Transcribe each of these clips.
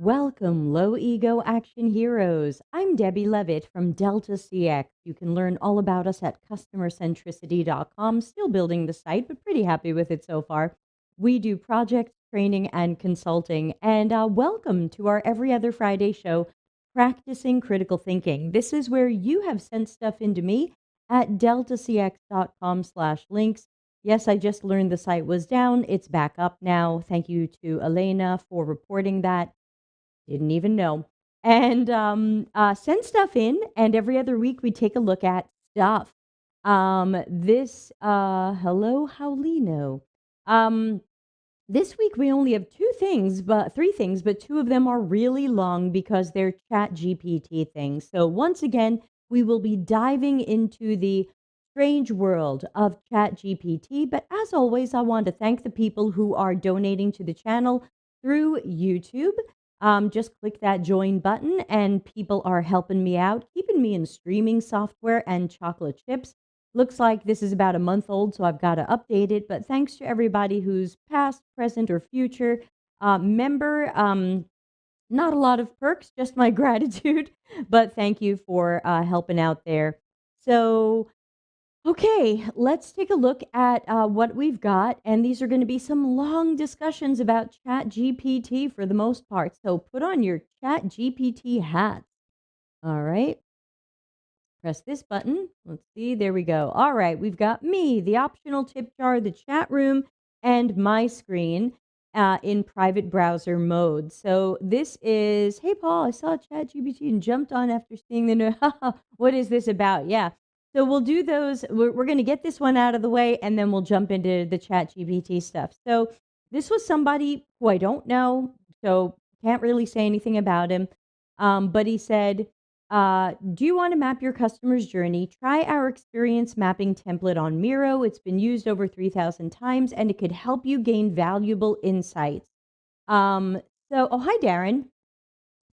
Welcome, low ego action heroes. I'm Debbie Levitt from Delta CX. You can learn all about us at customercentricity.com. Still building the site, but pretty happy with it so far. We do project training and consulting. And welcome to our every other Friday show, Practicing Critical Thinking. This is where you have sent stuff into me at deltacx.com/links. Yes, I just learned the site was down. It's back up now. Thank you to Elena for reporting that. Didn't even know. And send stuff in, and every other week we take a look at stuff. Hello, Haulino. Um, this week we only have three things, but two of them are really long because they're Chat GPT things. So once again, we will be diving into the strange world of Chat GPT. But as always, I want to thank the people who are donating to the channel through YouTube. Just click that join button, and people are helping me out, keeping me in streaming software and chocolate chips. Looks like this is about a month old, so I've got to update it. But thanks to everybody who's past, present, or future member. Not a lot of perks, just my gratitude. But thank you for helping out there. So, okay, let's take a look at what we've got. And these are going to be some long discussions about Chat GPT for the most part. So put on your Chat GPT hats. All right. Press this button. Let's see. There we go. All right. We've got me, the optional tip jar, the chat room, and my screen in private browser mode. So this is, hey, Paul, I saw ChatGPT and jumped on after seeing the new. What is this about? Yeah. So we'll do those. We're going to get this one out of the way, and then we'll jump into the ChatGPT stuff. So this was somebody who I don't know, so can't really say anything about him. But he said, do you want to map your customer's journey? Try our experience mapping template on Miro. It's been used over 3,000 times and it could help you gain valuable insights. Um, hi, Darren.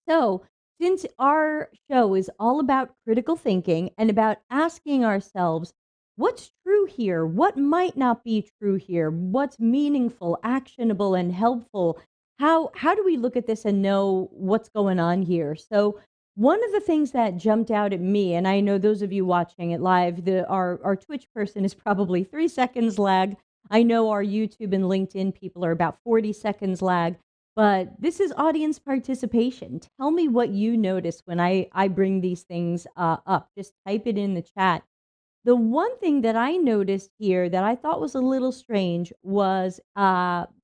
So, since our show is all about critical thinking and about asking ourselves, what's true here? What might not be true here? What's meaningful, actionable, and helpful? How do we look at this and know what's going on here? So, one of the things that jumped out at me, and I know those of you watching it live, our Twitch person is probably 3 seconds lag. I know our YouTube and LinkedIn people are about 40 seconds lag. But this is audience participation. Tell me what you notice when I bring these things up. Just type it in the chat. The one thing that I noticed here that I thought was a little strange was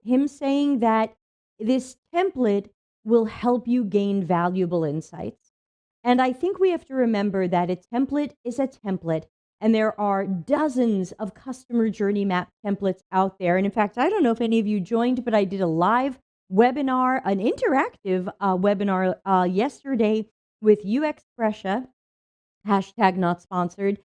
him saying that this template will help you gain valuable insights. And I think we have to remember that a template is a template. And there are dozens of customer journey map templates out there. And in fact, I don't know if any of you joined, but I did a live webinar, an interactive webinar yesterday with UX Brescia, hashtag not sponsored,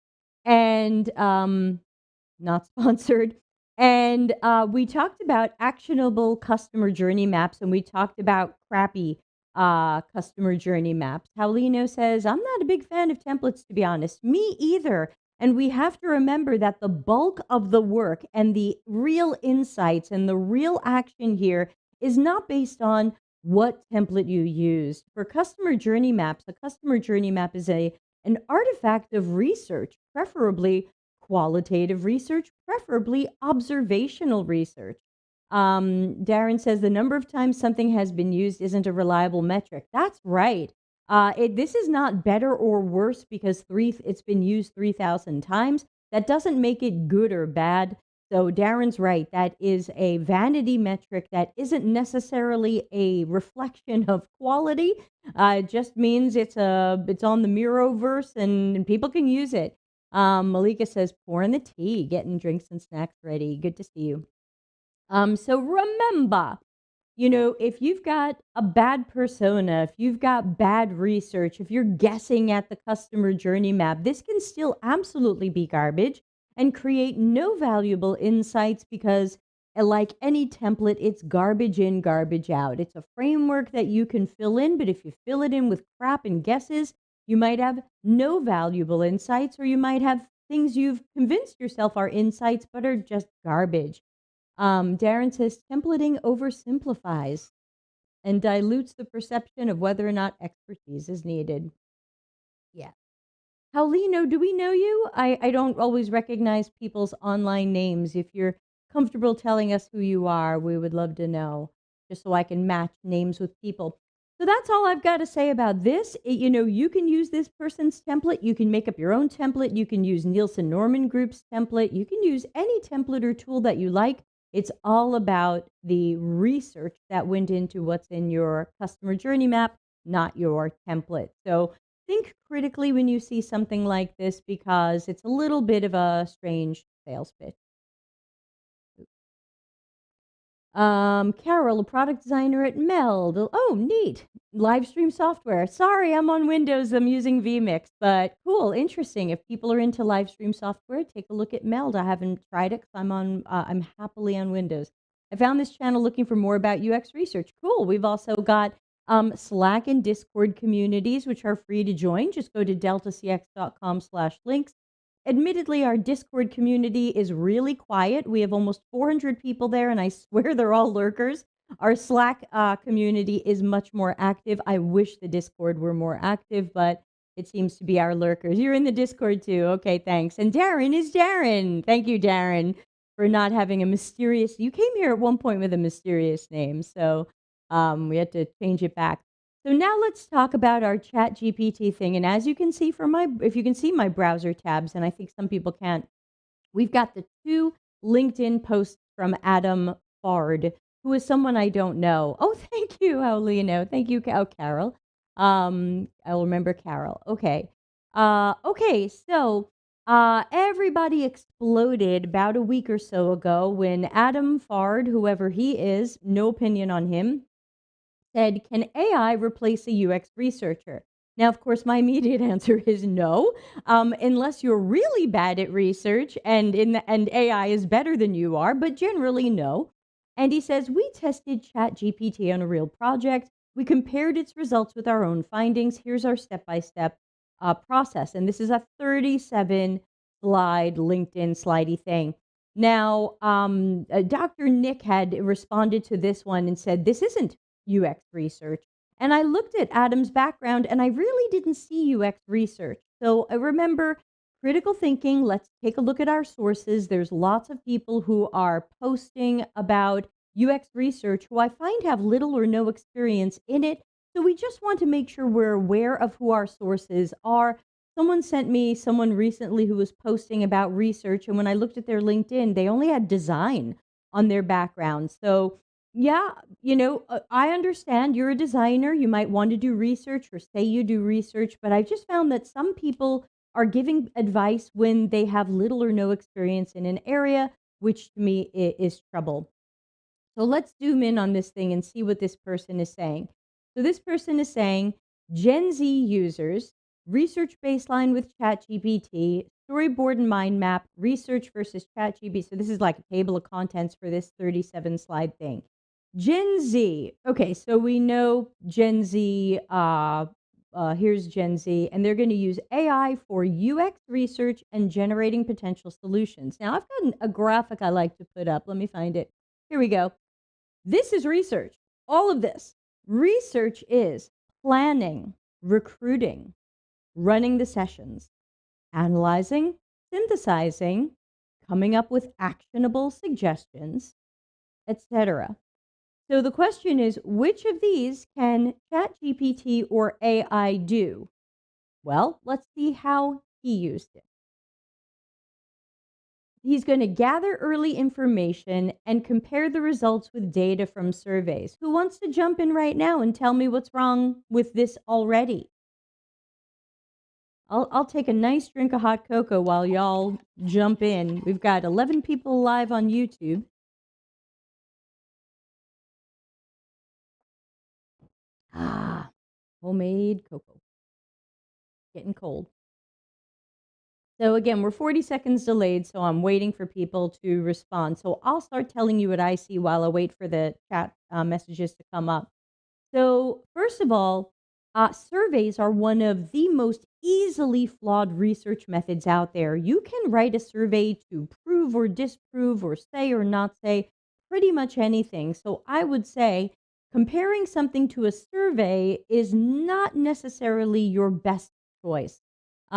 and not sponsored. And we talked about actionable customer journey maps, and we talked about crappy customer journey maps. Paulino says, I'm not a big fan of templates, to be honest. Me either. And we have to remember that the bulk of the work and the real insights and the real action here is not based on what template you used. For customer journey maps, a customer journey map is an artifact of research, preferably qualitative research, preferably observational research. Darren says the number of times something has been used isn't a reliable metric. That's right. This is not better or worse because it's been used 3,000 times. That doesn't make it good or bad. So Darren's right. That is a vanity metric that isn't necessarily a reflection of quality. It just means it's on the Miroverse and people can use it. Malika says, pouring the tea, getting drinks and snacks ready. Good to see you. So remember, if you've got a bad persona, if you've got bad research, if you're guessing at the customer journey map, this can still absolutely be garbage and create no valuable insights because, like any template, it's garbage in, garbage out. It's a framework that you can fill in, but if you fill it in with crap and guesses, you might have no valuable insights, or you might have things you've convinced yourself are insights, but are just garbage. Darren says templating oversimplifies. and dilutes the perception of whether or not expertise is needed. Yeah. Paulino, do we know you? I don't always recognize people's online names. If you're comfortable telling us who you are, we would love to know, just so I can match names with people. So that's all I've got to say about this. You can use this person's template. You can make up your own template. You can use Nielsen Norman Group's template. You can use any template or tool that you like. It's all about the research that went into what's in your customer journey map, not your template. So think critically when you see something like this because it's a little bit of a strange sales pitch. Carol, a product designer at Meld. Oh, neat. Live stream software. Sorry, I'm on Windows. I'm using vMix, but cool, interesting. If people are into live stream software, take a look at Meld. I haven't tried it because I'm happily on Windows. I found this channel looking for more about UX research. Cool. We've also got Slack and Discord communities, which are free to join. Just go to deltacx.com/links. Admittedly, our Discord community is really quiet. We have almost 400 people there, and I swear they're all lurkers. Our Slack community is much more active. I wish the Discord were more active, but it seems to be our lurkers. You're in the Discord too. Okay, thanks. And Darren is Darren. Thank you, Darren, for not having a mysterious. You came here at one point with a mysterious name, so we had to change it back. So now let's talk about our ChatGPT thing. And as you can see from if you can see my browser tabs, and I think some people can't, we've got the two LinkedIn posts from Adam Fard, who is someone I don't know. Oh, thank you, Aulino. Thank you, Carol. I'll remember Carol. Okay. So everybody exploded about a week or so ago when Adam Fard, whoever he is, no opinion on him, said, "Can AI replace a UX researcher?" Now, of course, my immediate answer is no, unless you're really bad at research and AI is better than you are, but generally no. And he says, "We tested ChatGPT on a real project. We compared its results with our own findings. Here's our step-by-step process." And this is a 37 slide LinkedIn slidey thing. Now, Dr. Nick had responded to this one and said, "This isn't UX research." And I looked at Adam's background and I really didn't see UX research. So I remember critical thinking. Let's take a look at our sources. There's lots of people who are posting about UX research who I find have little or no experience in it. So we just want to make sure we're aware of who our sources are. Someone sent me someone recently who was posting about research. And when I looked at their LinkedIn, they only had design on their background. So yeah, I understand you're a designer. You might want to do research or say you do research, but I've just found that some people are giving advice when they have little or no experience in an area, which to me is trouble. So let's zoom in on this thing and see what this person is saying. So this person is saying Gen Z users, research baseline with ChatGPT, storyboard and mind map, research versus ChatGPT. So this is like a table of contents for this 37 slide thing. Gen Z. Okay, so we know Gen Z. Here's Gen Z, and they're going to use AI for UX research and generating potential solutions. Now, I've got a graphic I like to put up. Let me find it. Here we go. This is research. All of this. Research is planning, recruiting, running the sessions, analyzing, synthesizing, coming up with actionable suggestions, etc. So the question is, which of these can ChatGPT or AI do? Well, let's see how he used it. He's going to gather early information and compare the results with data from surveys. Who wants to jump in right now and tell me what's wrong with this already? I'll take a nice drink of hot cocoa while y'all jump in. We've got 11 people live on YouTube. Ah, homemade cocoa. Getting cold. So again, we're 40 seconds delayed, so I'm waiting for people to respond. So I'll start telling you what I see while I wait for the chat messages to come up. So first of all, surveys are one of the most easily flawed research methods out there. You can write a survey to prove or disprove or say or not say pretty much anything. So I would say Comparing something to a survey is not necessarily your best choice.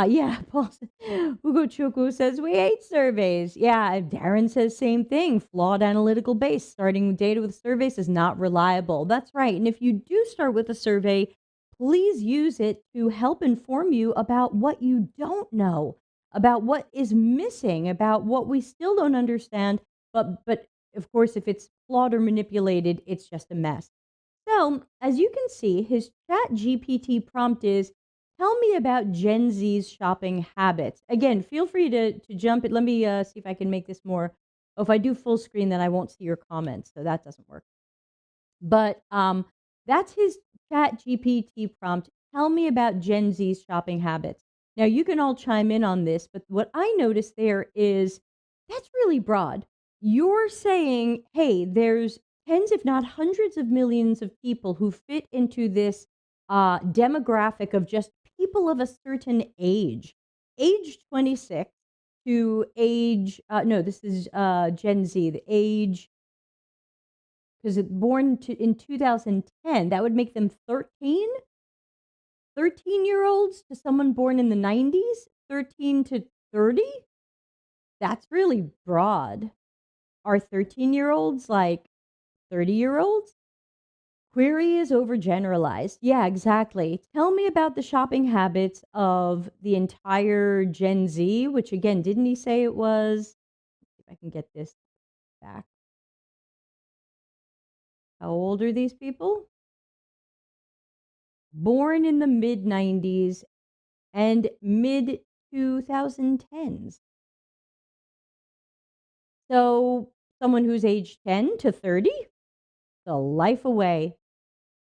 Yeah, Paul Hugo Chukwu says we hate surveys. Yeah, Darren says same thing. Flawed analytical base. Starting data with surveys is not reliable. That's right. And if you do start with a survey, please use it to help inform you about what you don't know, about what is missing, about what we still don't understand. But of course, if it's flawed or manipulated, it's just a mess. So, as you can see, his chat GPT prompt is tell me about Gen Z's shopping habits. Again, feel free to jump it. Let me see if I can make this more. Oh, if I do full screen, then I won't see your comments. So that doesn't work. But that's his chat GPT prompt. Tell me about Gen Z's shopping habits. Now, you can all chime in on this, but what I noticed there is that's really broad. You're saying, hey, there's tens, if not hundreds of millions of people who fit into this demographic of just people of a certain age 26 to age, no, this is Gen Z, the age because it in 2010, that would make them 13-year-olds to someone born in the 90s, 13 to 30? That's really broad. Are 13-year-olds like 30-year-olds? Query is overgeneralized. Yeah, exactly. Tell me about the shopping habits of the entire Gen Z, which again, didn't he say it was? If I can get this back. How old are these people? Born in the mid 90s and mid 2010s. So, someone who's age 10 to 30, the life away.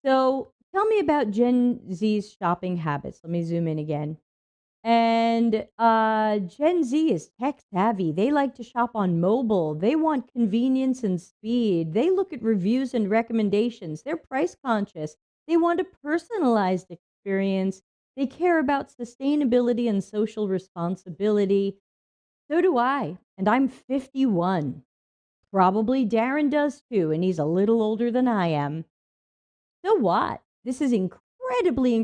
So, tell me about Gen Z's shopping habits. Let me zoom in again. And Gen Z is tech savvy. They like to shop on mobile. They want convenience and speed. They look at reviews and recommendations. They're price conscious. They want a personalized experience. They care about sustainability and social responsibility. So do I. And I'm 51. Probably Darren does too. And he's a little older than I am. So what? This is incredibly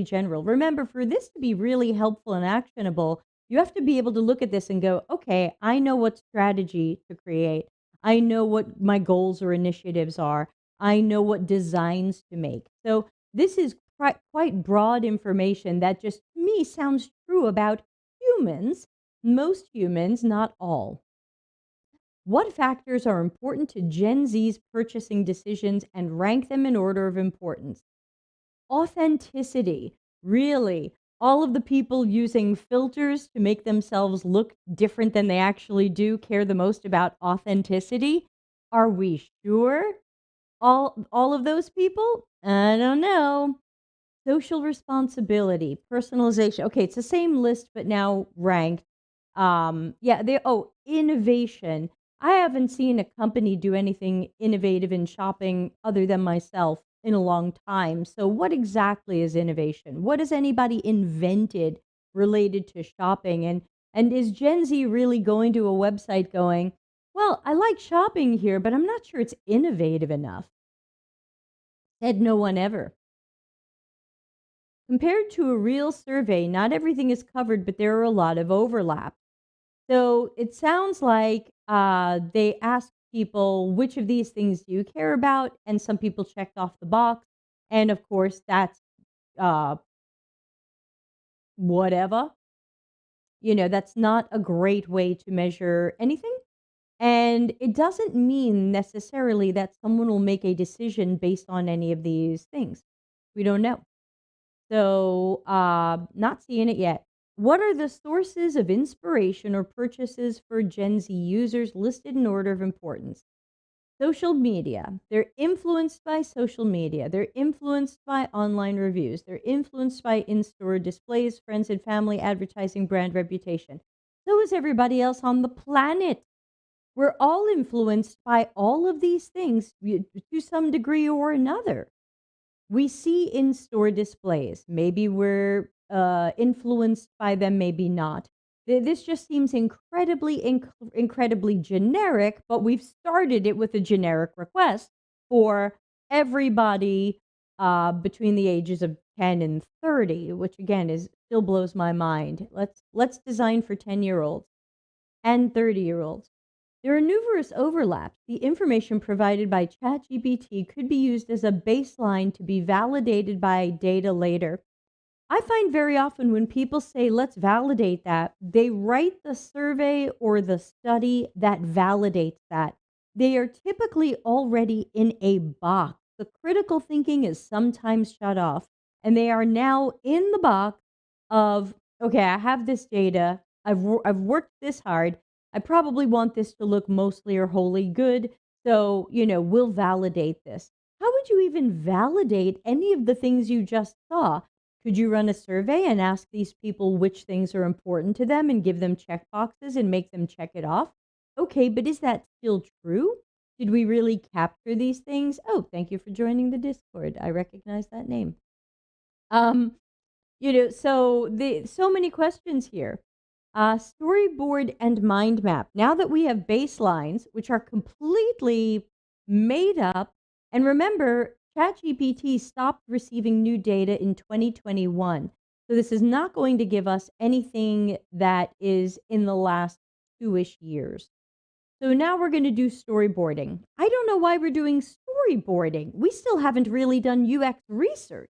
general. Remember, for this to be really helpful and actionable, you have to be able to look at this and go, okay, I know what strategy to create. I know what my goals or initiatives are. I know what designs to make. So this is quite broad information that just to me sounds true about humans, most humans, not all. What factors are important to Gen Z's purchasing decisions and rank them in order of importance? Authenticity. Really, all of the people using filters to make themselves look different than they actually do care the most about authenticity? Are we sure? All of those people? I don't know. Social responsibility, personalization. Okay, it's the same list, but now ranked. Yeah, innovation. I haven't seen a company do anything innovative in shopping other than myself in a long time. So, what exactly is innovation? What has anybody invented related to shopping? And is Gen Z really going to a website going, well, I like shopping here, but I'm not sure it's innovative enough? Said no one ever. Compared to a real survey, not everything is covered, but there are a lot of overlap. So it sounds like they asked people, which of these things do you care about? And some people checked off the box. And of course, that's uh, whatever. That's not a great way to measure anything. And it doesn't mean necessarily that someone will make a decision based on any of these things. We don't know. So, not seeing it yet. What are the sources of inspiration or purchases for Gen Z users listed in order of importance? Social media. They're influenced by social media. They're influenced by online reviews. They're influenced by in store displays, friends and family, advertising, brand reputation. So is everybody else on the planet. We're all influenced by all of these things to some degree or another. We see in-store displays. Maybe we're influenced by them, maybe not. This just seems incredibly generic, but we've started it with a generic request. for everybody between the ages of 10 and 30, which again is still blows my mind. Let's design for 10-year-olds and 30-year-olds. There are numerous overlaps. The information provided by ChatGPT could be used as a baseline to be validated by data later. I find very often when people say, let's validate that, they write the survey or the study that validates that. They are typically already in a box. The critical thinking is sometimes shut off, and they are now in the box of, okay, I have this data. I've worked this hard. I probably want this to look mostly or wholly good. So, we'll validate this. How would you even validate any of the things you just saw? Could you run a survey and ask these people which things are important to them and give them check boxes and make them check it off? Okay, but is that still true? Did we really capture these things? Oh, thank you for joining the Discord. I recognize that name. Um, so many questions here. Storyboard and mind map. Now that we have baselines, which are completely made up, and remember, ChatGPT stopped receiving new data in 2021. So this is not going to give us anything that is in the last 2-ish years. So now we're going to do storyboarding. I don't know why we're doing storyboarding. We still haven't really done UX research.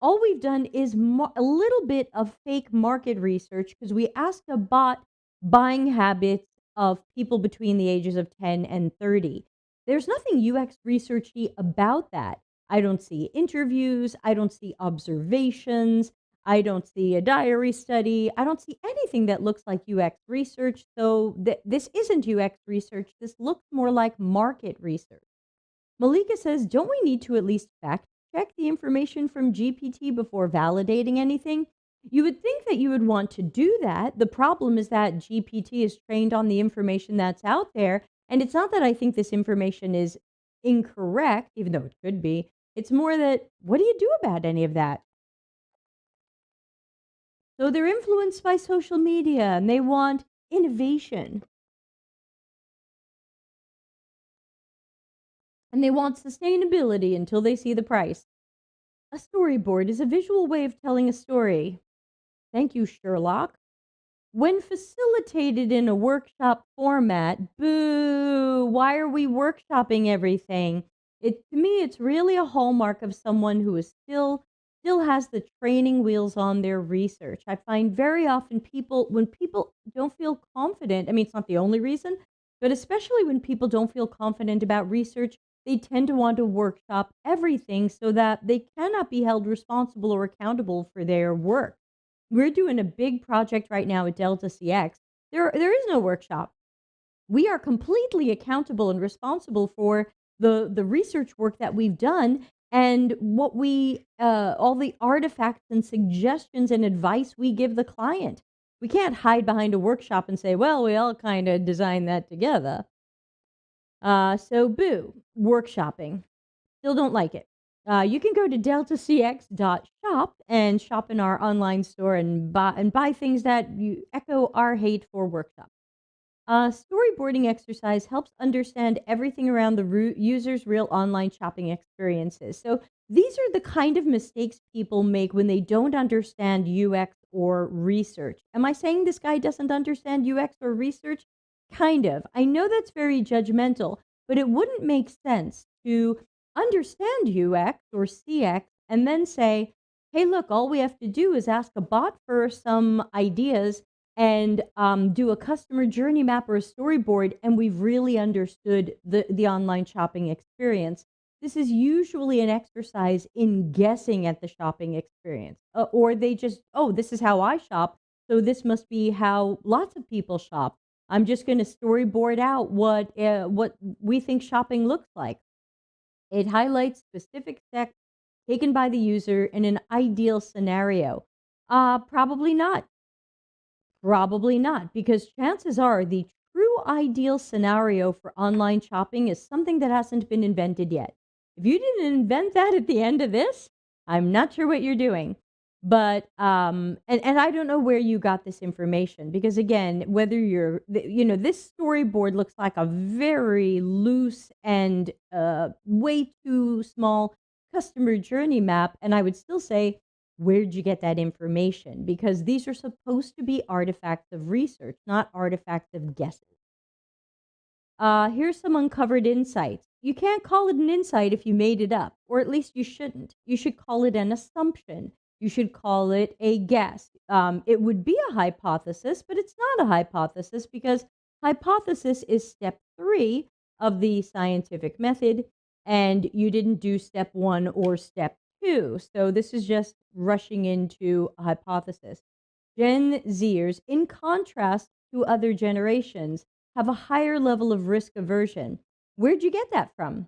All we've done is a little bit of fake market research because we asked a bot buying habits of people between the ages of 10 and 30. There's nothing UX researchy about that. I don't see interviews. I don't see observations. I don't see a diary study. I don't see anything that looks like UX research. So this isn't UX research. This looks more like market research. Malika says, don't we need to at least fact check the information from GPT before validating anything? You would think that you would want to do that. The problem is that GPT is trained on the information that's out there. And it's not that I think this information is incorrect, even though it could be. It's more that, what do you do about any of that? So they're influenced by social media and they want innovation. And they want sustainability until they see the price. A storyboard is a visual way of telling a story. Thank you, Sherlock. When facilitated in a workshop format, boo, why are we workshopping everything? To me, it's really a hallmark of someone who is still has the training wheels on their research. I find very often when people don't feel confident, I mean, it's not the only reason, but especially when people don't feel confident about research, they tend to want to workshop everything so that they cannot be held responsible or accountable for their work. We're doing a big project right now at Delta CX. There is no workshop. We are completely accountable and responsible for the research work that we've done and what we all the artifacts and suggestions and advice we give the client. We can't hide behind a workshop and say, well, we all kind of designed that together. So boo, workshopping. Still don't like it. You can go to deltacx.shop and shop in our online store and buy things that you echo our hate for workshops. Storyboarding exercise helps understand everything around the user's real online shopping experiences. So these are the kind of mistakes people make when they don't understand UX or research. Am I saying this guy doesn't understand UX or research? Kind of. I know that's very judgmental, but it wouldn't make sense to understand UX or CX and then say, hey, look, all we have to do is ask a bot for some ideas and do a customer journey map or a storyboard, and we've really understood the online shopping experience. This is usually an exercise in guessing at the shopping experience. Or they just, oh, this is how I shop, so this must be how lots of people shop. I'm just going to storyboard out what we think shopping looks like. It highlights specific steps taken by the user in an ideal scenario. Probably not. Probably not, because chances are the true ideal scenario for online shopping is something that hasn't been invented yet. If you didn't invent that at the end of this, I'm not sure what you're doing. And I don't know where you got this information because again, whether this storyboard looks like a very loose and way too small customer journey map, and I would still say, where'd you get that information? Because these are supposed to be artifacts of research, not artifacts of guesses. Here's some uncovered insights. You can't call it an insight if you made it up, or at least you shouldn't. You should call it an assumption. You should call it a guess. It would be a hypothesis, but it's not a hypothesis because hypothesis is step three of the scientific method, and you didn't do step one or step two. So this is just rushing into a hypothesis. Gen Zers, in contrast to other generations, have a higher level of risk aversion. Where'd you get that from?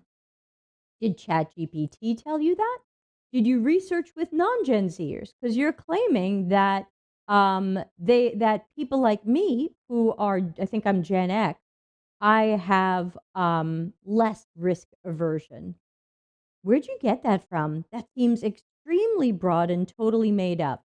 Did ChatGPT tell you that? Did you research with non-Gen Zers? Because you're claiming that that people like me, who are, I think I'm Gen X, I have less risk aversion. Where'd you get that from? That seems extremely broad and totally made up.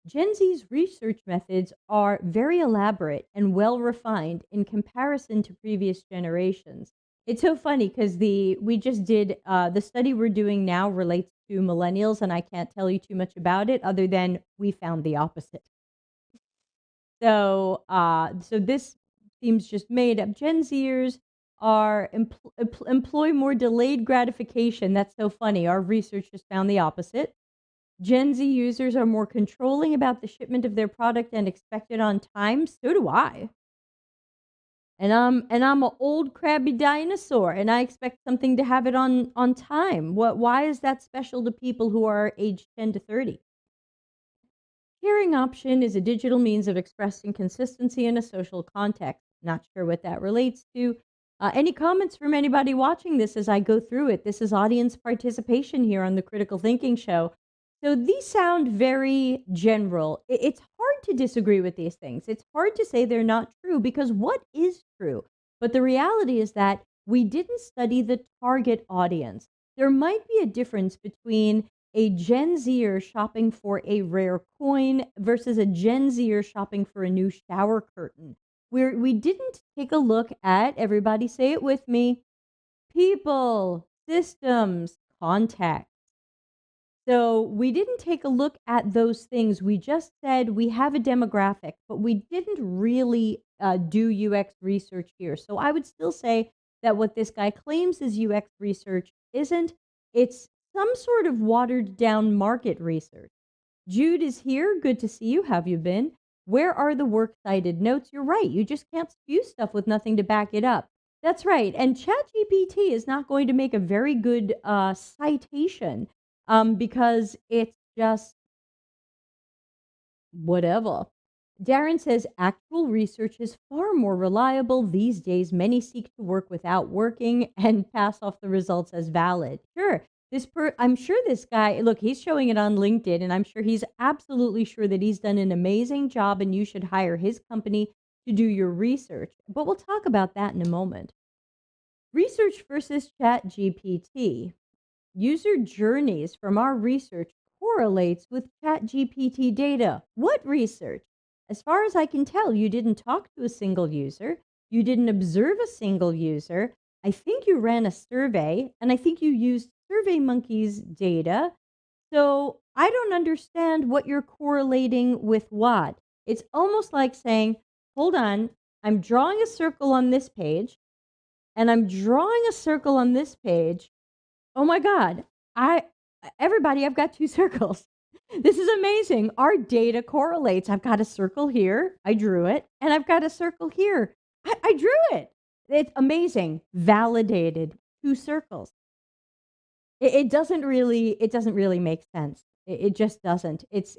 Gen Z's research methods are very elaborate and well refined in comparison to previous generations. It's so funny because we just did the study we're doing now relates to millennials, and I can't tell you too much about it other than we found the opposite. So this seems just made up. Gen Zers are employ more delayed gratification. That's so funny. Our research just found the opposite. Gen Z users are more controlling about the shipment of their product and expect it on time. So do I. And I'm an old crabby dinosaur, and I expect something to have it on time. Why is that special to people who are aged 10 to 30? Hearing option is a digital means of expressing consistency in a social context. Not sure what that relates to. Any comments from anybody watching this as I go through it? This is audience participation here on the Critical Thinking Show. So these sound very general. It's hard to disagree with these things. It's hard to say they're not true because what is true? But the reality is that we didn't study the target audience. There might be a difference between a Gen Zer shopping for a rare coin versus a Gen Zer shopping for a new shower curtain. We didn't take a look at, everybody say it with me, people, systems, context. So we didn't take a look at those things. We just said we have a demographic, but we didn't really do UX research here. So I would still say that what this guy claims is UX research isn't. It's some sort of watered down market research. Jude is here. Good to see you. How have you been? Where are the works cited notes? You're right. You just can't spew stuff with nothing to back it up. That's right. And ChatGPT is not going to make a very good citation because it's just whatever. Darren says actual research is far more reliable these days. Many seek to work without working and pass off the results as valid. Sure. I'm sure this guy, look, he's showing it on LinkedIn, and I'm sure he's absolutely sure that he's done an amazing job and you should hire his company to do your research. But we'll talk about that in a moment. Research versus ChatGPT. User journeys from our research correlates with ChatGPT data. What research? As far as I can tell, you didn't talk to a single user. You didn't observe a single user. I think you ran a survey, and I think you used SurveyMonkey's data. So I don't understand what you're correlating with what. It's almost like saying, hold on, I'm drawing a circle on this page, and I'm drawing a circle on this page. Oh my God. Everybody, I've got two circles. This is amazing. Our data correlates. I've got a circle here. I drew it. And I've got a circle here. I drew it. It's amazing. Validated. Two circles. It doesn't really make sense. It just doesn't. It's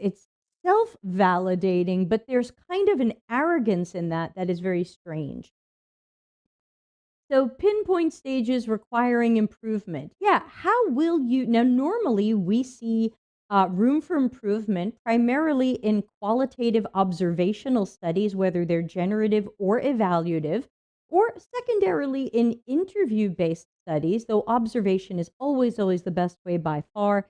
self-validating, but there's kind of an arrogance in that is very strange. So pinpoint stages requiring improvement. Yeah, how will you now? Normally, we see room for improvement primarily in qualitative observational studies, whether they're generative or evaluative, or secondarily in interview-based studies. Though observation is always the best way by far.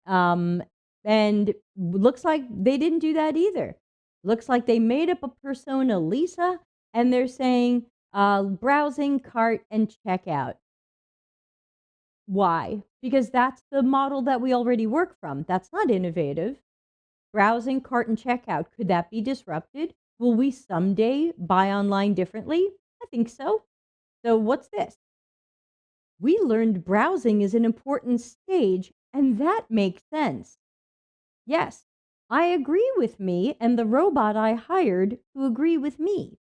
Um, And looks like they didn't do that either. Looks like they made up a persona, Lisa, and they're saying browsing, cart, and checkout. Why? Because that's the model that we already work from. That's not innovative. Browsing, cart, and checkout. Could that be disrupted? Will we someday buy online differently? I think so. So, what's this? We learned browsing is an important stage, and that makes sense. Yes, I agree with me, and the robot I hired to agree with me.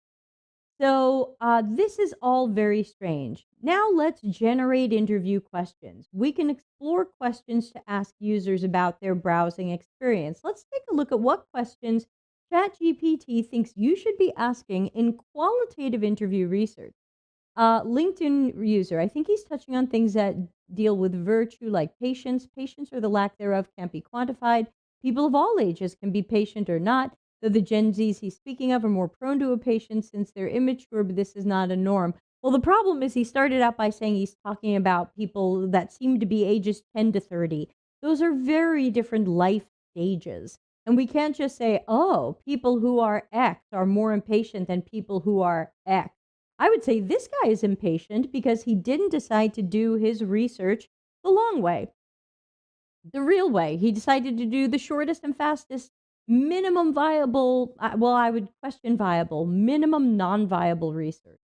So, this is all very strange. Now, let's generate interview questions. We can explore questions to ask users about their browsing experience. Let's take a look at what questions ChatGPT thinks you should be asking in qualitative interview research. LinkedIn user, I think he's touching on things that deal with virtue like patience. Patience or the lack thereof can't be quantified. People of all ages can be patient or not, though the Gen Zs he's speaking of are more prone to a patience since they're immature, but this is not a norm. Well, the problem is he started out by saying he's talking about people that seem to be ages 10 to 30. Those are very different life stages. And we can't just say, oh, people who are X are more impatient than people who are X. I would say this guy is impatient because he didn't decide to do his research the long way, the real way. He decided to do the shortest and fastest, minimum viable, well, I would question viable, minimum non viable research.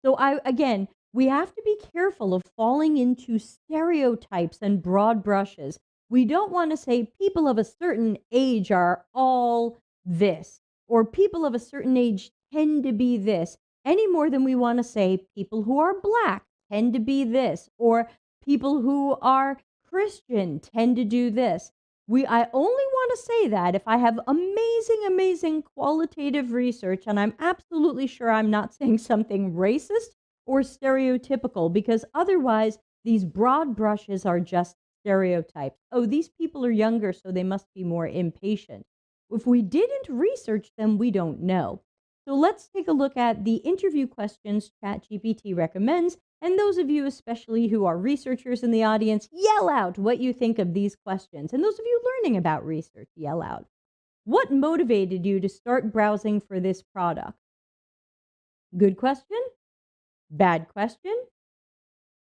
So, again, we have to be careful of falling into stereotypes and broad brushes. We don't want to say people of a certain age are all this, or people of a certain age tend to be this, any more than we want to say people who are black tend to be this, or people who are Christian tend to do this. I only want to say that if I have amazing, amazing qualitative research, and I'm absolutely sure I'm not saying something racist or stereotypical, because otherwise these broad brushes are just stereotypes. Oh, these people are younger, so they must be more impatient. If we didn't research them, we don't know. So let's take a look at the interview questions ChatGPT recommends. And those of you, especially who are researchers in the audience, yell out what you think of these questions. And those of you learning about research, yell out. What motivated you to start browsing for this product? Good question? Bad question?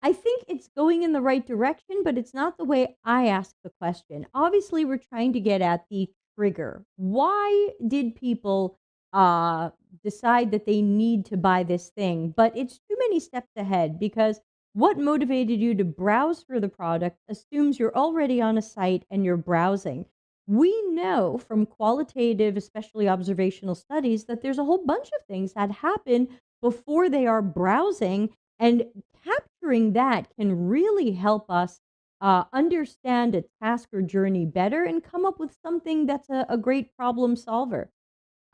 I think it's going in the right direction, but it's not the way I ask the question. Obviously, we're trying to get at the trigger. Why did people uh, decide that they need to buy this thing? But it's too many steps ahead because what motivated you to browse for the product assumes you're already on a site and you're browsing. We know from qualitative, especially observational studies, that there's a whole bunch of things that happen before they are browsing, and capturing that can really help us understand a task or journey better and come up with something that's a great problem solver.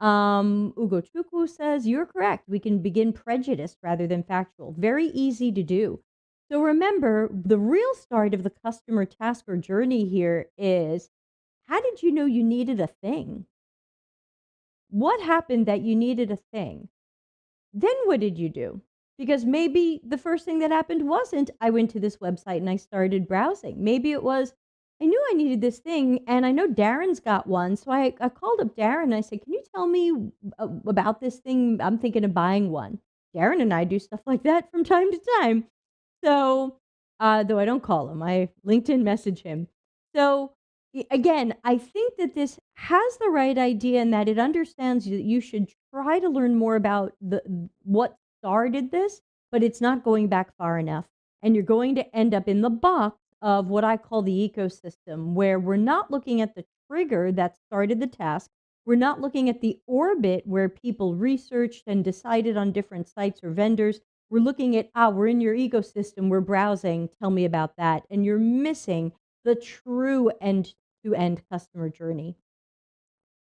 Ugo Chukwu says, you're correct. We can begin prejudiced rather than factual. Very easy to do. So remember, the real start of the customer task or journey here is, how did you know you needed a thing? What happened that you needed a thing? Then what did you do? Because maybe the first thing that happened wasn't, I went to this website and I started browsing. Maybe it was, I knew I needed this thing and I know Darren's got one. So I called up Darren and I said, can you tell me about this thing? I'm thinking of buying one. Darren and I do stuff like that from time to time. So, though I don't call him, I LinkedIn message him. So, again, I think that this has the right idea and that it understands that you should try to learn more about what started this, but it's not going back far enough. And you're going to end up in the box of what I call the ecosystem, where we're not looking at the trigger that started the task. We're not looking at the orbit where people researched and decided on different sites or vendors. We're looking at, we're in your ecosystem, we're browsing, tell me about that. And you're missing the true end to end customer journey.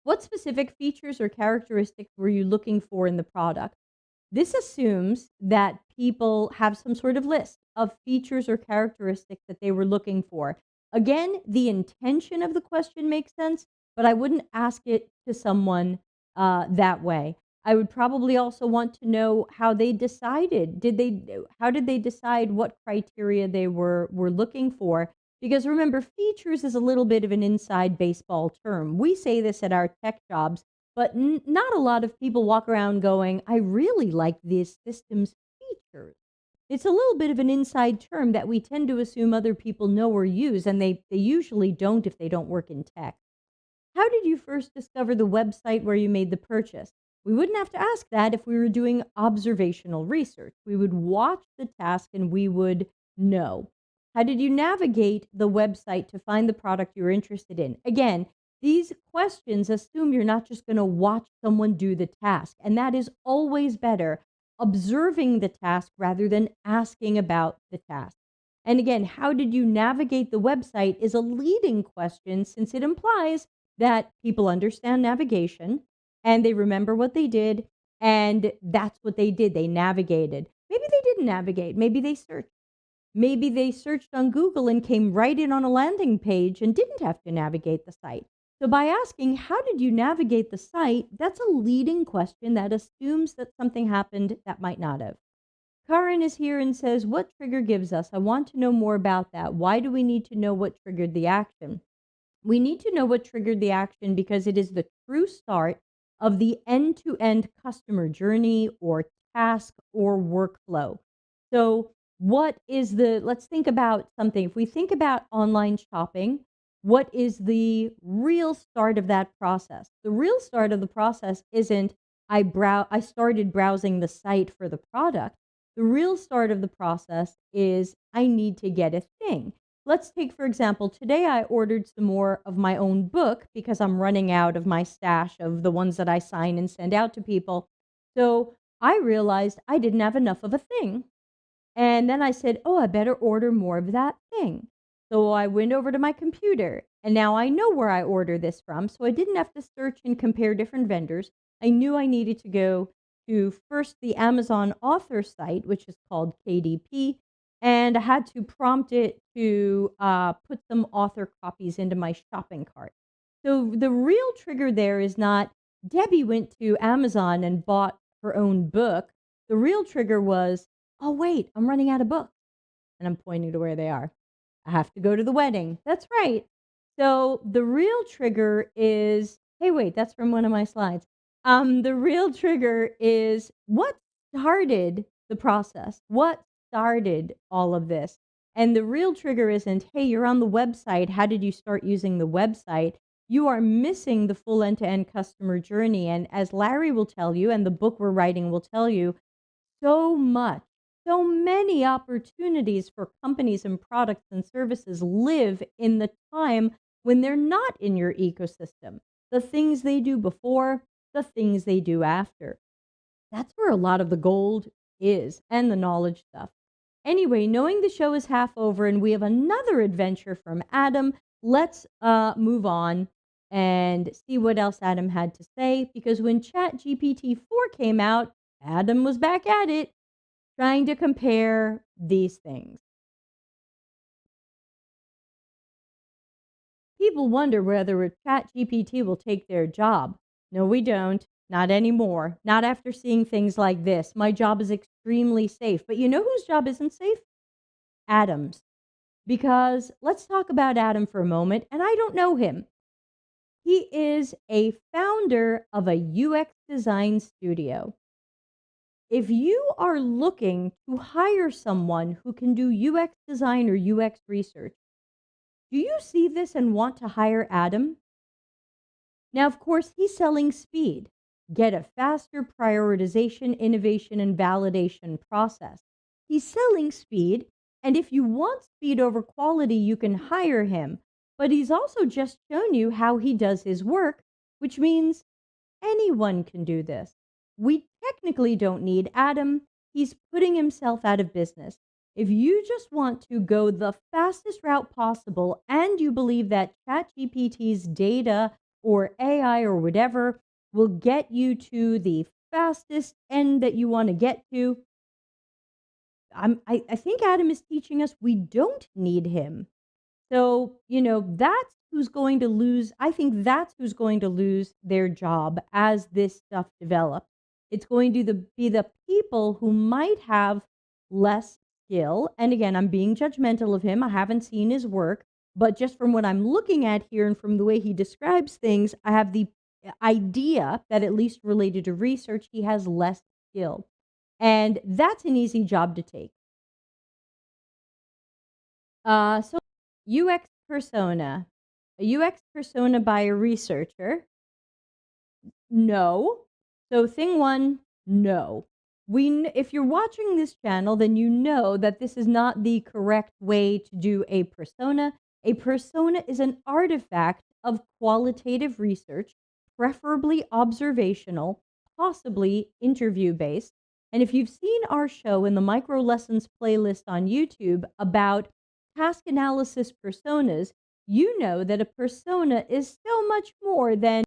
What specific features or characteristics were you looking for in the product? This assumes that people have some sort of list of features or characteristics that they were looking for. Again, the intention of the question makes sense, but I wouldn't ask it to someone that way. I would probably also want to know how they decided. How did they decide what criteria they were looking for? Because remember, features is a little bit of an inside baseball term. We say this at our tech jobs, but not a lot of people walk around going, I really like this system's features. It's a little bit of an inside term that we tend to assume other people know or use, and they usually don't if they don't work in tech. How did you first discover the website where you made the purchase? We wouldn't have to ask that if we were doing observational research. We would watch the task and we would know. How did you navigate the website to find the product you were interested in? Again, these questions assume you're not just going to watch someone do the task, and that is always better, observing the task rather than asking about the task. And again, how did you navigate the website is a leading question since it implies that people understand navigation and they remember what they did, and that's what they did. They navigated. Maybe they didn't navigate. Maybe they searched. Maybe they searched on Google and came right in on a landing page and didn't have to navigate the site. So by asking, how did you navigate the site? That's a leading question that assumes that something happened that might not have. Karin is here and says, what trigger gives us? I want to know more about that. Why do we need to know what triggered the action? We need to know what triggered the action because it is the true start of the end to end customer journey or task or workflow. So, what is let's think about something. If we think about online shopping, what is the real start of that process? The real start of the process isn't I started browsing the site for the product. The real start of the process is I need to get a thing. Let's take, for example, today I ordered some more of my own book because I'm running out of my stash of the ones that I sign and send out to people. So I realized I didn't have enough of a thing. And then I said, oh, I better order more of that thing. So I went over to my computer and now I know where I order this from. So I didn't have to search and compare different vendors. I knew I needed to go to first the Amazon author site, which is called KDP, and I had to prompt it to put some author copies into my shopping cart. So the real trigger there is not Debbie went to Amazon and bought her own book. The real trigger was, oh, wait, I'm running out of books. And I'm pointing to where they are. I have to go to the wedding. That's right. So the real trigger is, hey, wait, that's from one of my slides. The real trigger is what started the process? What started all of this? And the real trigger isn't, hey, you're on the website. How did you start using the website? You are missing the full end to end customer journey. And as Larry will tell you, and the book we're writing will tell you, so much, so many opportunities for companies and products and services live in the time when they're not in your ecosystem. The things they do before, the things they do after. That's where a lot of the gold is and the knowledge stuff. Anyway, knowing the show is half over and we have another adventure from Adam, let's move on and see what else Adam had to say. Because when ChatGPT 4 came out, Adam was back at it, trying to compare these things. People wonder whether ChatGPT will take their job. No, we don't. Not anymore. Not after seeing things like this. My job is extremely safe. But you know whose job isn't safe? Adam's. Because let's talk about Adam for a moment. And I don't know him. He is a founder of a UX design studio. If you are looking to hire someone who can do UX design or UX research, do you see this and want to hire Adam? Now, of course, he's selling speed. Get a faster prioritization, innovation, and validation process. He's selling speed, and if you want speed over quality, you can hire him. But he's also just shown you how he does his work, which means anyone can do this. We technically don't need Adam. He's putting himself out of business. If you just want to go the fastest route possible and you believe that ChatGPT's data or AI or whatever will get you to the fastest end that you want to get to, I think Adam is teaching us we don't need him. So, that's who's going to lose. I think that's who's going to lose their job as this stuff develops. It's going to be the people who might have less skill. And again, I'm being judgmental of him. I haven't seen his work, But just from what I'm looking at here and from the way he describes things, I have the idea that, at least related to research, he has less skill. And that's an easy job to take. So UX persona. A UX persona by a researcher. No. So thing one, no. If you're watching this channel, then you know that this is not the correct way to do a persona. A persona is an artifact of qualitative research, preferably observational, possibly interview based. And if you've seen our show in the micro lessons playlist on YouTube about task analysis personas, you know that a persona is so much more than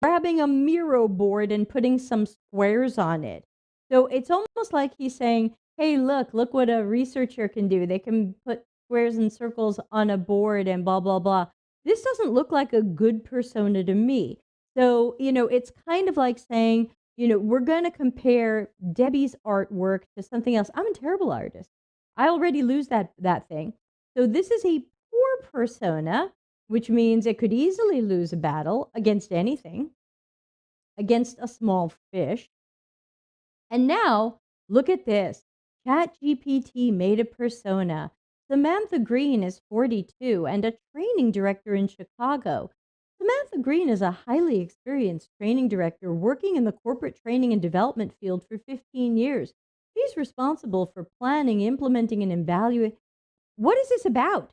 grabbing a Miro board and putting some squares on it. So it's almost like he's saying, hey, look what a researcher can do. They can put squares and circles on a board and blah, blah, blah. This doesn't look like a good persona to me. So, it's kind of like saying, we're going to compare Debbie's artwork to something else. I'm a terrible artist. I already lose that thing. So this is a poor persona, which means it could easily lose a battle against anything, against a small fish. And now, look at this. ChatGPT made a persona. Samantha Green is 42 and a training director in Chicago. Samantha Green is a highly experienced training director working in the corporate training and development field for 15 years. She's responsible for planning, implementing, and evaluating. What is this about?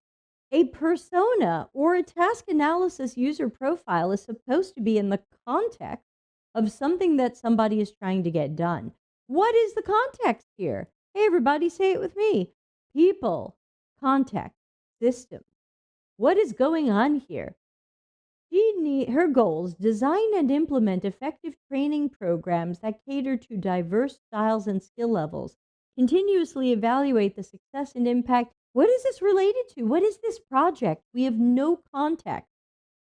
A persona or a task analysis user profile is supposed to be in the context of something that somebody is trying to get done. What is the context here? Hey, everybody, say it with me. People, context, system. What is going on here? Her goals: design and implement effective training programs that cater to diverse styles and skill levels, continuously evaluate the success and impact. What is this related to? What is this project? We have no context.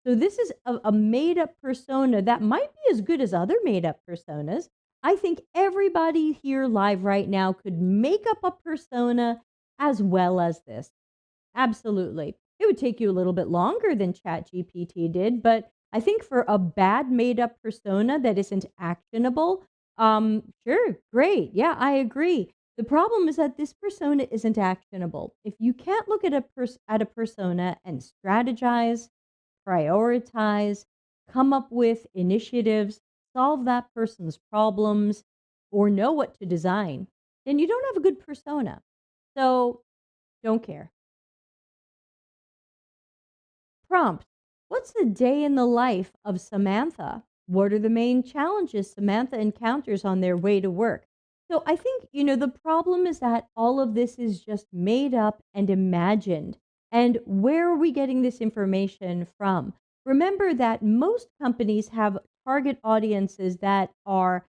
So this is a made-up persona that might be as good as other made-up personas. I think everybody here live right now could make up a persona as well as this. Absolutely. It would take you a little bit longer than ChatGPT did, but I think for a bad made up persona that isn't actionable, sure, great. Yeah, I agree. The problem is that this persona isn't actionable. If you can't look at a persona and strategize, prioritize, come up with initiatives, solve that person's problems, or know what to design, then you don't have a good persona. So don't care. Prompt: what's the day in the life of Samantha? What are the main challenges Samantha encounters on their way to work? So I think, the problem is that all of this is just made up and imagined. And where are we getting this information from? Remember that most companies have target audiences that are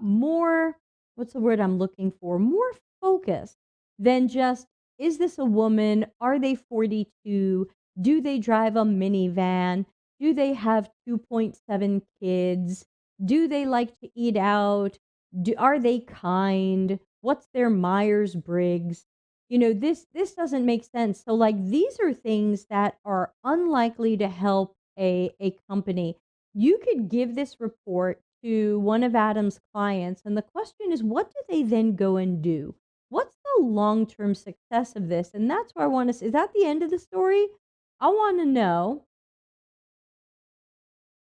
more, what's the word I'm looking for? More focused than just, is this a woman? Are they 42? Do they drive a minivan? Do they have 2.7 kids? Do they like to eat out? Are they kind? What's their Myers-Briggs? This doesn't make sense. So, like, these are things that are unlikely to help a company. You could give this report to one of Adam's clients, and the question is, what do they then go and do? What's the long-term success of this? And that's where I want to. Is that the end of the story? I want to know.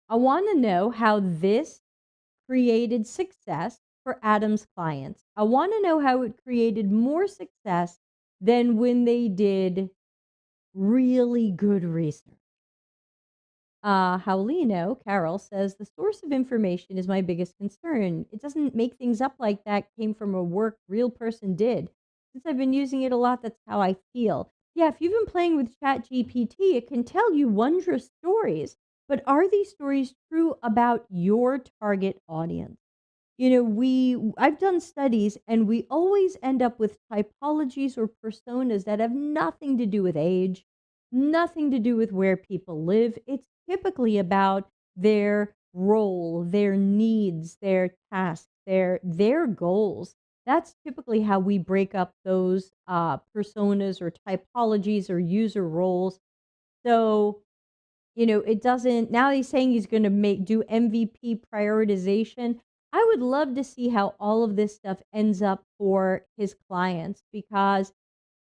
I want to know how this created success for Adam's clients. I want to know how it created more success than when they did really good research. Paulino Carol says the source of information is my biggest concern. It doesn't make things up like that came from a work real person did. Since I've been using it a lot, that's how I feel. Yeah, if you've been playing with ChatGPT, it can tell you wondrous stories, but are these stories true about your target audience? I've done studies and we always end up with typologies or personas that have nothing to do with age, nothing to do with where people live. It's typically about their role, their needs, their tasks, their goals. That's typically how we break up those personas or typologies or user roles. So, it doesn't now he's saying he's gonna make do MVP prioritization. I would love to see how all of this stuff ends up for his clients because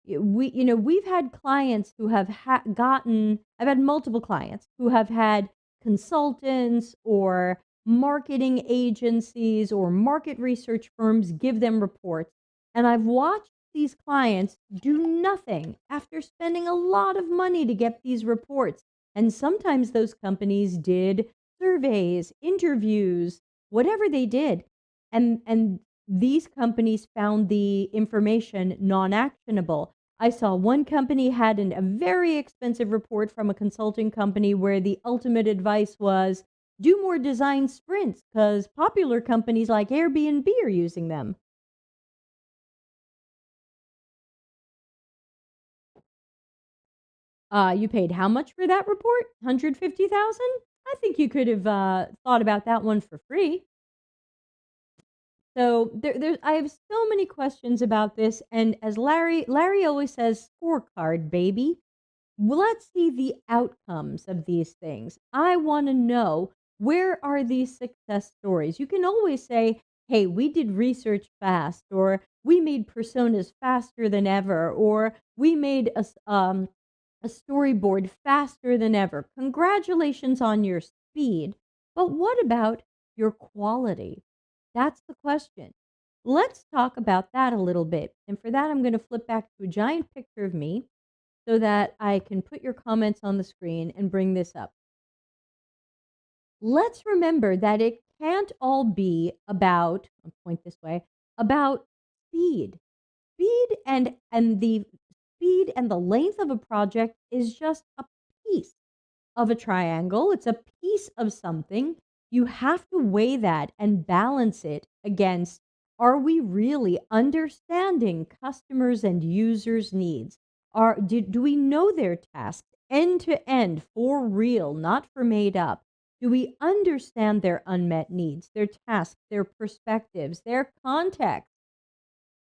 we've had clients who have gotten I've had multiple clients who have had consultants or marketing agencies or market research firms give them reports. And I've watched these clients do nothing after spending a lot of money to get these reports. And sometimes those companies did surveys, interviews, whatever they did. And these companies found the information non-actionable. I saw one company had a very expensive report from a consulting company where the ultimate advice was do more design sprints because popular companies like Airbnb are using them. You paid how much for that report? 150,000? I think you could have thought about that one for free. So I have so many questions about this, and as Larry always says, scorecard, baby. Well, let's see the outcomes of these things. I want to know, where are these success stories? You can always say, hey, we did research fast, or we made personas faster than ever, or we made a storyboard faster than ever. Congratulations on your speed. But what about your quality? That's the question. Let's talk about that a little bit. And for that, I'm going to flip back to a giant picture of me so that I can put your comments on the screen and bring this up. Let's remember that it can't all be about, I'll point this way, about speed. The speed and the length of a project is just a piece of a triangle. It's a piece of something. You have to weigh that and balance it against, are we really understanding customers and users' needs? Do we know their tasks end to end for real, not for made up? Do we understand their unmet needs, their tasks, their perspectives, their context?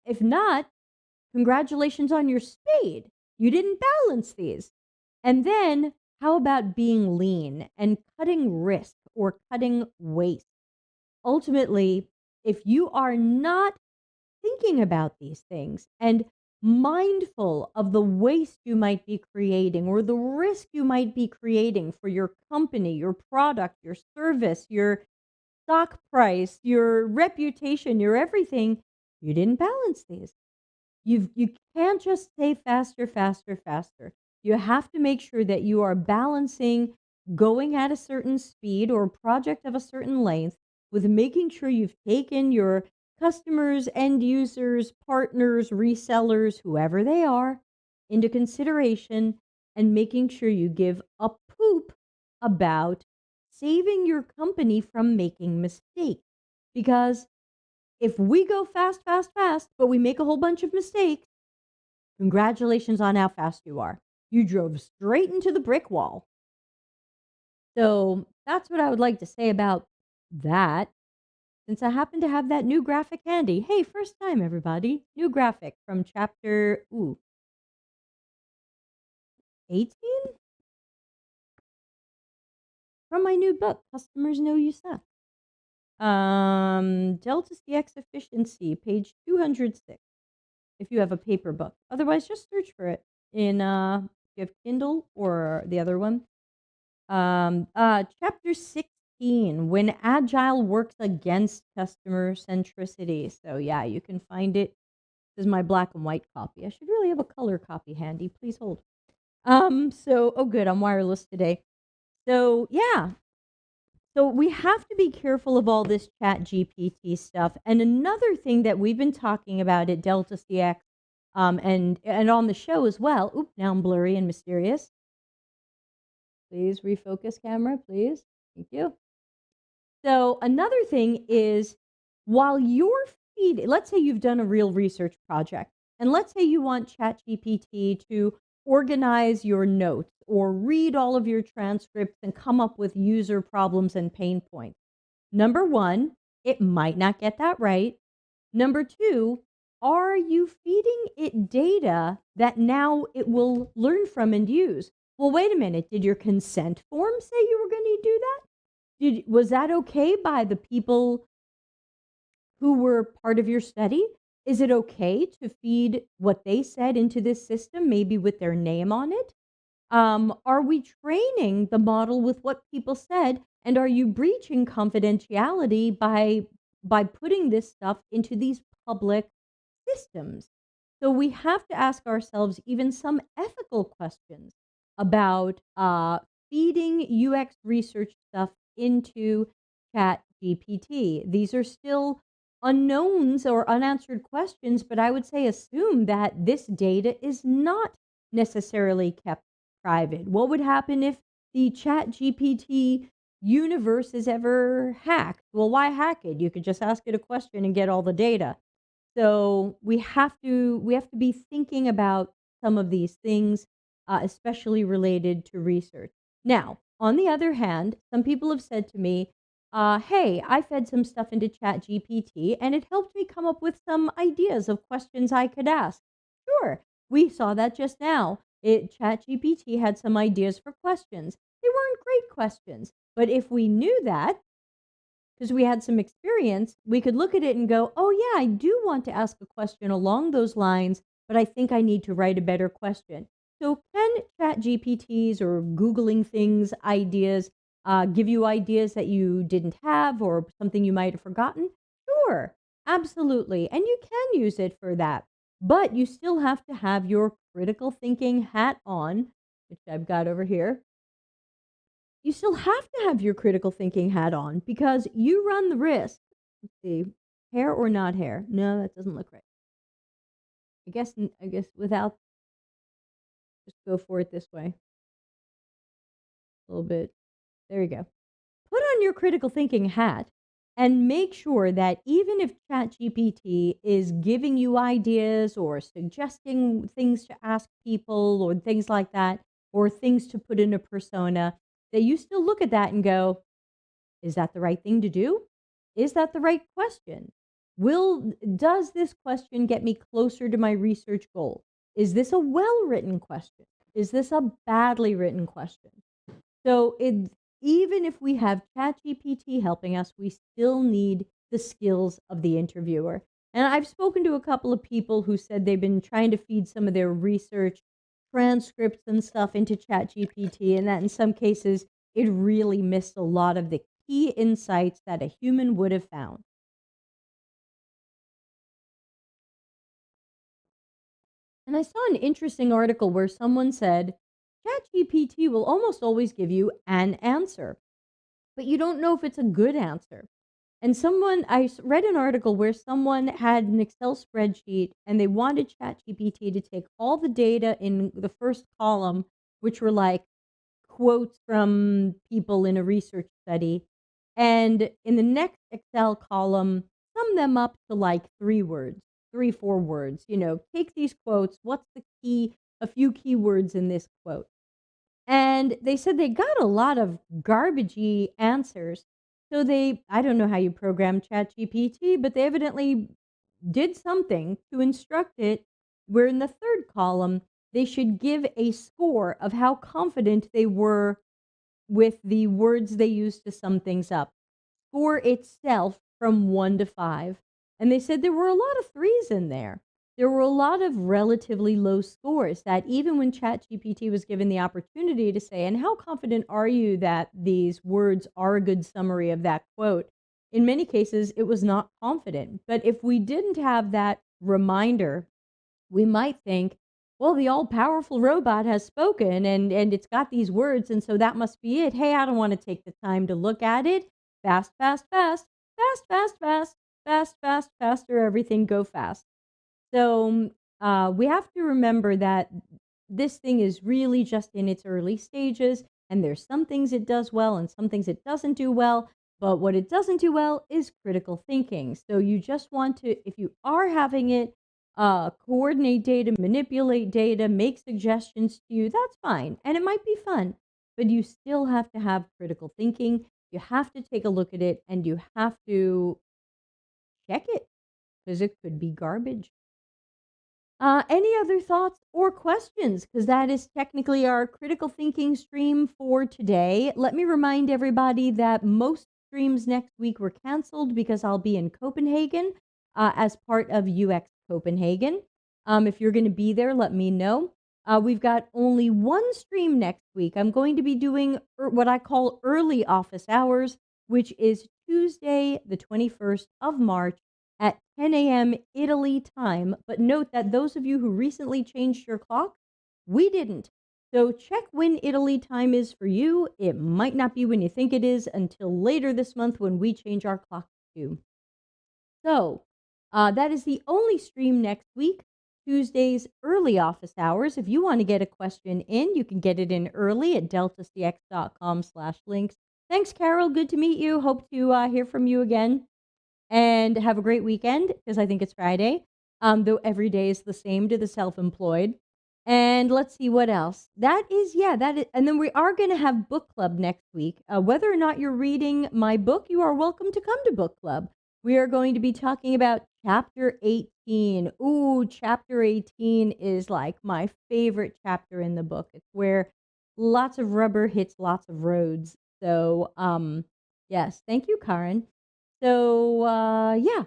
If not, congratulations on your spade. You didn't balance these. And then, how about being lean and cutting risk or cutting waste? Ultimately, if you are not thinking about these things and mindful of the waste you might be creating or the risk you might be creating for your company, your product, your service, your stock price, your reputation, your everything, you didn't balance these. You can't just say faster, faster, faster. You have to make sure that you are balancing going at a certain speed or project of a certain length with making sure you've taken your customers, end users, partners, resellers, whoever they are, into consideration and making sure you give a poop about saving your company from making mistakes. Because if we go fast, fast, fast, but we make a whole bunch of mistakes, congratulations on how fast you are. You drove straight into the brick wall. So that's what I would like to say about that. Since I happen to have that new graphic handy. Hey, first time, everybody. New graphic from chapter 18 from my new book, Customers Know You Suck. Delta CX Efficiency, page 206. If you have a paper book. Otherwise, just search for it in if you have Kindle or the other one. Chapter 16, when agile works against customer centricity. So yeah, you can find it. This is my black and white copy. I should really have a color copy handy. Please hold. Oh good, I'm wireless today. So yeah, so we have to be careful of all this ChatGPT stuff. And another thing that we've been talking about at Delta CX, and on the show as well. Oop, now I'm blurry and mysterious. Please refocus camera, please. Thank you. So another thing is, while you're feeding, let's say you've done a real research project, and let's say you want ChatGPT to organize your notes or read all of your transcripts and come up with user problems and pain points. Number one, it might not get that right. Number two, are you feeding it data that now it will learn from and use? Well, wait a minute. Did your consent form say you were going to do that? Was that okay by the people who were part of your study? Is it okay to feed what they said into this system, maybe with their name on it? Are we training the model with what people said, and are you breaching confidentiality by putting this stuff into these public systems? So we have to ask ourselves even some ethical questions about feeding UX research stuff into Chat GPT. These are still unknowns or unanswered questions, but I would say assume that this data is not necessarily kept private. What would happen if the Chat GPT universe is ever hacked? Well, why hack it? You could just ask it a question and get all the data. So we have to be thinking about some of these things, especially related to research. Now, on the other hand, some people have said to me, "Hey, I fed some stuff into ChatGPT, and it helped me come up with some ideas of questions I could ask." Sure, we saw that just now. ChatGPT had some ideas for questions. They weren't great questions, but if we knew that, because we had some experience, we could look at it and go, oh, yeah, I do want to ask a question along those lines, but I think I need to write a better question. So, can chat GPTs or Googling things ideas give you ideas that you didn't have or something you might have forgotten? Sure, absolutely. And you can use it for that. But you still have to have your critical thinking hat on, which I've got over here. You still have to have your critical thinking hat on because you run the risk. Let's see, hair or not hair? No, that doesn't look right. I guess without, just go for it this way. A little bit. There you go. Put on your critical thinking hat and make sure that even if ChatGPT is giving you ideas or suggesting things to ask people or things like that, or things to put in a persona, that you still look at that and go, is that the right thing to do? Is that the right question? Does this question get me closer to my research goal? Is this a well-written question? Is this a badly written question? So even if we have ChatGPT helping us, we still need the skills of the interviewer. And I've spoken to a couple of people who said they've been trying to feed some of their research transcripts and stuff into ChatGPT, and that in some cases it really missed a lot of the key insights that a human would have found. And I saw an interesting article where someone said ChatGPT will almost always give you an answer, but you don't know if it's a good answer. And read an article where someone had an Excel spreadsheet and they wanted ChatGPT to take all the data in the first column, which were like quotes from people in a research study, and in the next Excel column, sum them up to like 3 words, 4 words. Take these quotes. What's a few keywords in this quote? And they said they got a lot of garbagey answers. So I don't know how you program ChatGPT, but they evidently did something to instruct it where in the third column, they should give a score of how confident they were with the words they used to sum things up. Score itself from 1 to 5. And they said there were a lot of threes in there. There were a lot of relatively low scores that even when ChatGPT was given the opportunity to say, and how confident are you that these words are a good summary of that quote? In many cases, it was not confident. But if we didn't have that reminder, we might think, well, the all powerful robot has spoken and it's got these words, and so that must be it. Hey, I don't want to take the time to look at it. Fast, fast, fast, fast, fast, fast, fast, fast, faster, everything go fast. So we have to remember that this thing is really just in its early stages, and there's some things it does well and some things it doesn't do well. But what it doesn't do well is critical thinking. So you just want to, if you are having it coordinate data, manipulate data, make suggestions to you, that's fine. And it might be fun, but you still have to have critical thinking. You have to take a look at it and you have to check it because it could be garbage. Any other thoughts or questions? Because that is technically our critical thinking stream for today. Let me remind everybody that most streams next week were canceled because I'll be in Copenhagen as part of UX Copenhagen. If you're going to be there, let me know. We've got only one stream next week. I'm going to be doing what I call early office hours, which is Tuesday, the 21st of March at 10 a.m. Italy time. But note that those of you who recently changed your clock, we didn't. So check when Italy time is for you. It might not be when you think it is until later this month when we change our clock too. So that is the only stream next week. Tuesday's early office hours. If you want to get a question in, you can get it in early at deltacx.com/links. Thanks, Carol. Good to meet you. Hope to hear from you again. And have a great weekend because I think it's Friday, though every day is the same to the self-employed. And let's see what else. That is. And then we are going to have book club next week. Whether or not you're reading my book, you are welcome to come to book club. We are going to be talking about chapter 18. Ooh, chapter 18 is like my favorite chapter in the book. It's where lots of rubber hits lots of roads. So, yes, thank you, Karen. So, yeah.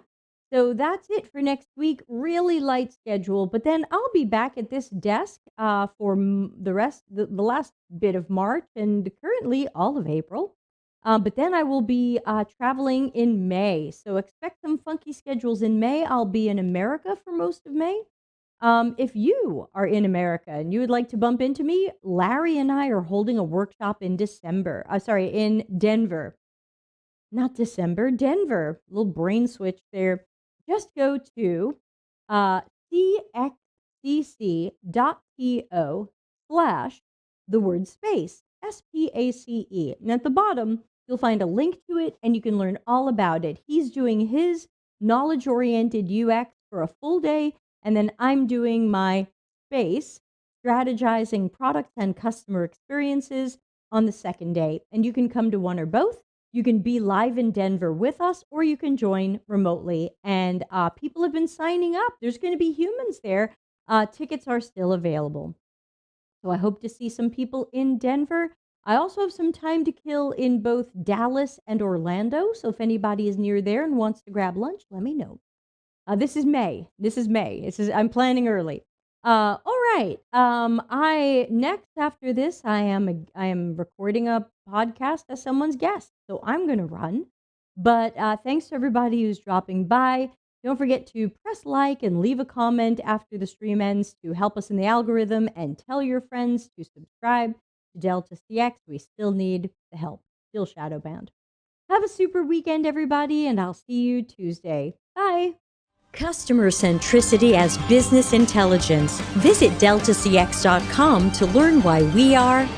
So that's it for next week. Really light schedule, but then I'll be back at this desk for the last bit of March and currently all of April. But then I will be traveling in May. So expect some funky schedules in May. I'll be in America for most of May. If you are in America and you would like to bump into me, Larry and I are holding a workshop in in Denver. Not December, Denver. Little brain switch there. Just go to cxcc.to/the word space, SPACE. And at the bottom, you'll find a link to it and you can learn all about it. He's doing his knowledge-oriented UX for a full day, and then I'm doing my space, strategizing product and customer experiences on the second day. And you can come to one or both. You can be live in Denver with us, or you can join remotely. And people have been signing up. There's going to be humans there. Tickets are still available. So I hope to see some people in Denver. I also have some time to kill in both Dallas and Orlando. So if anybody is near there and wants to grab lunch, let me know. This is May. I'm planning early. All right. After this, I am recording a podcast as someone's guest, so I'm gonna run. But thanks to everybody who's dropping by. Don't forget to press like and leave a comment after the stream ends to help us in the algorithm, and tell your friends to subscribe to Delta CX. We still need the help. Still shadowbound. Have a super weekend, everybody, and I'll see you Tuesday. Bye. Customer centricity as business intelligence. Visit deltacx.com to learn why we are